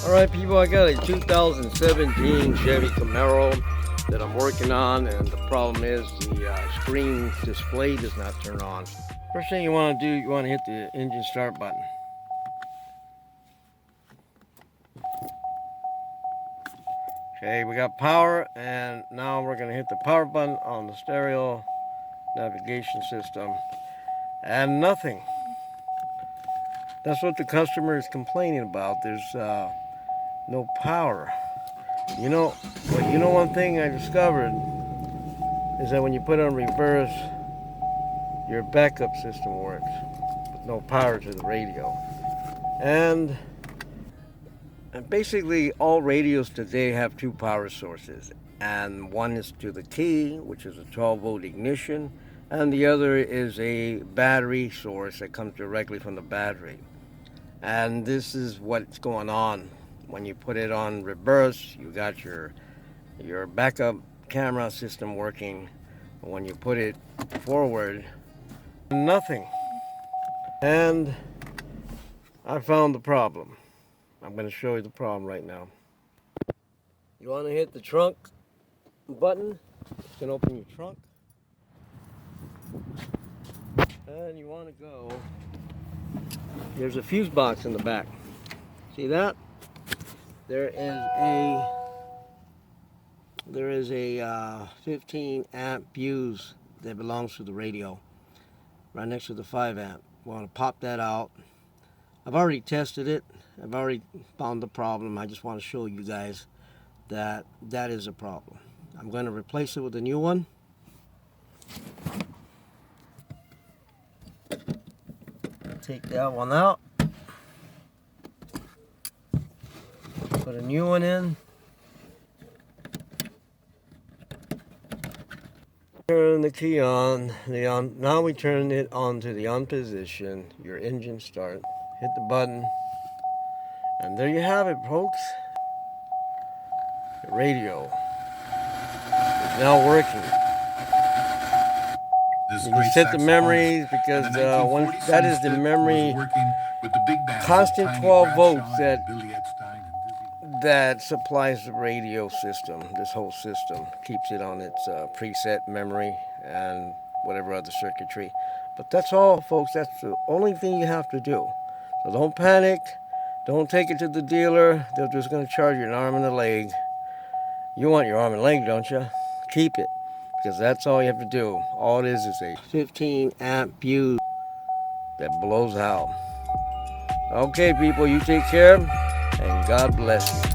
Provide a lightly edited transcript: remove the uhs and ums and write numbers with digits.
Alright people, I got a 2017 Chevy Camaro that I'm working on, and the problem is the screen display does not turn on. First thing you want to do, you want to hit the engine start button. Okay, we got power, and now we're going to hit the power button on the stereo navigation system, and nothing. That's what the customer is complaining about. There's no power. You know one thing I discovered is that when you put it on reverse, your backup system works with no power to the radio. And basically all radios today have two power sources, and one is to the key, which is a 12-volt ignition, and the other is a battery source that comes directly from the battery. And this is what's going on. When you put it on reverse, you got your backup camera system working. But when you put it forward, nothing. And I found the problem. I'm going to show you the problem right now. You want to hit the trunk button. It's going to open your trunk. And you want to go. There's a fuse box in the back. See that? There is a 15 amp fuse that belongs to the radio right next to the 5 amp. We want to pop that out. I've already tested it. I've already found the problem. I just want to show you guys that that is a problem. I'm going to replace it with a new one. Take that one out. Put a new one in. Turn the key on. Now we turn it on to the on position. Your engine start. Hit the button. And there you have it, folks. The radio is now working. You set the memories, because that is the memory, constant 12 volts that supplies the radio system. This whole system keeps it on its preset memory and whatever other circuitry. But that's all, folks. That's the only thing you have to do. So don't panic. Don't take it to the dealer. They're just going to charge you an arm and a leg. You want your arm and leg, don't you? Keep it, because that's all you have to do. All it is a 15 amp fuse that blows out. Okay, people, you take care, and God bless you.